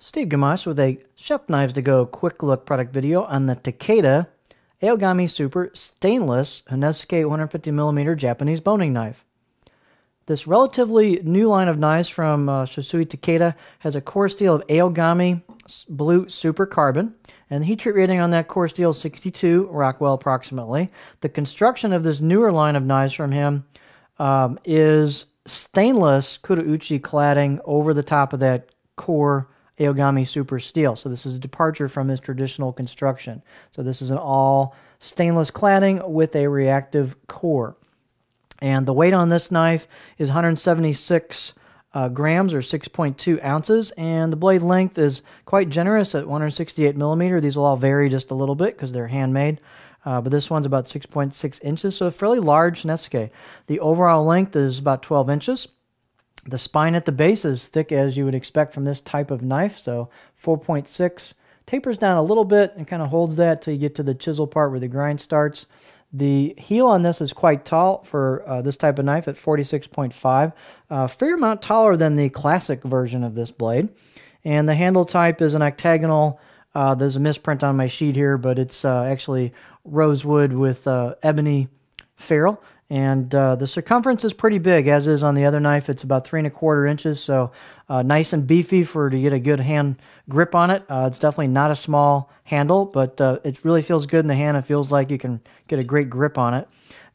Steve Gamache with a Chef Knives to Go quick look product video on the Takeda Aogami Super Stainless Honesuki 150mm Japanese boning knife. This relatively new line of knives from Honesuki Takeda has a core steel of Aogami Blue Super Carbon, and the heat treat rating on that core steel is 62 Rockwell approximately. The construction of this newer line of knives from him is stainless Kurouchi cladding over the top of that core Aogami Super Steel. So this is a departure from his traditional construction. So this is an all stainless cladding with a reactive core. And the weight on this knife is 176 grams or 6.2 ounces. And the blade length is quite generous at 168 millimeter. These will all vary just a little bit because they're handmade. But this one's about 6.6 inches, so a fairly large Honesuki. The overall length is about 12 inches. The spine at the base is thick as you would expect from this type of knife, so 4.6. Tapers down a little bit and kind of holds that till you get to the chisel part where the grind starts. The heel on this is quite tall for this type of knife at 46.5. A fair amount taller than the classic version of this blade. And the handle type is an octagonal. There's a misprint on my sheet here, but it's actually rosewood with ebony ferrule. And the circumference is pretty big, as is on the other knife. It's about 3¼ inches, so nice and beefy to get a good hand grip on it. It's definitely not a small handle, but it really feels good in the hand. It feels like you can get a great grip on it.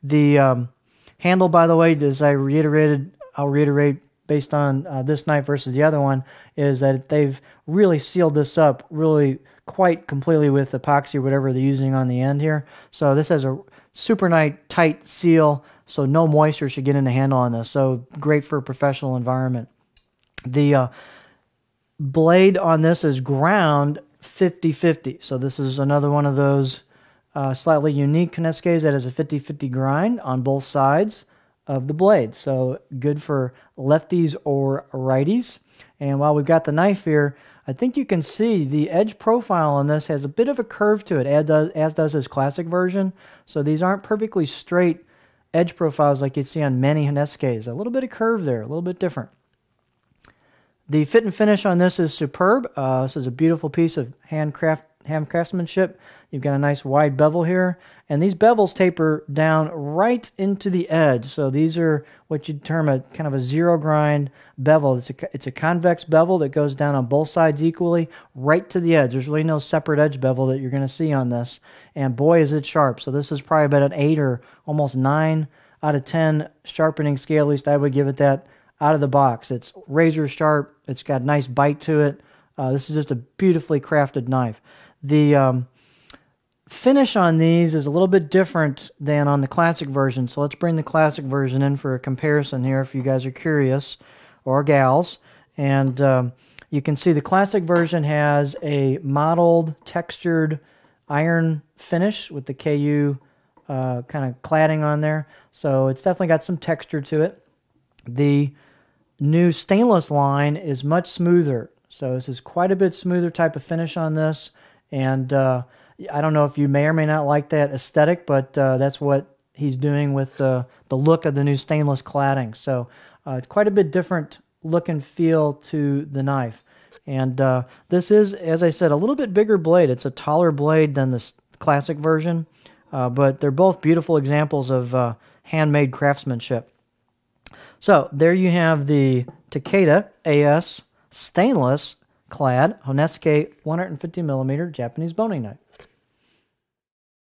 The handle, by the way, as I'll reiterate based on this knife versus the other one, is that they've really sealed this up really quite completely with epoxy or whatever they're using on the end here. So this has a super tight seal, so no moisture should get in the handle on this. So great for a professional environment. The blade on this is ground 50-50. So this is another one of those slightly unique Honesukis that has a 50-50 grind on both sides of the blade. So good for lefties or righties. And while we've got the knife here, I think you can see the edge profile on this has a bit of a curve to it, as does his classic version. So these aren't perfectly straight edge profiles like you'd see on many Honesukis. A little bit of curve there, a little bit different. The fit and finish on this is superb. This is a beautiful piece of hand craftsmanship. You've got a nice wide bevel here, and these bevels taper down right into the edge. So these are what you'd term a kind of a zero grind bevel. It's a convex bevel that goes down on both sides equally, right to the edge. There's really no separate edge bevel that you're going to see on this, and boy is it sharp. So this is probably about an 8 or almost 9 out of 10 sharpening scale. At least I would give it that out of the box. It's razor sharp. It's got a nice bite to it. This is just a beautifully crafted knife. The finish on these is a little bit different than on the classic version. So let's bring the classic version in for a comparison here if you guys are curious, or gals. And you can see the classic version has a mottled, textured iron finish with the KU kind of cladding on there. So it's definitely got some texture to it. The new stainless line is much smoother. So this is quite a bit smoother type of finish on this. And I don't know if you may or may not like that aesthetic, but that's what he's doing with the look of the new stainless cladding. So it's quite a bit different look and feel to the knife. And this is, as I said, a little bit bigger blade. It's a taller blade than the classic version, but they're both beautiful examples of handmade craftsmanship. So there you have the Takeda AS stainless clad Honesuki 150mm Japanese boning knife.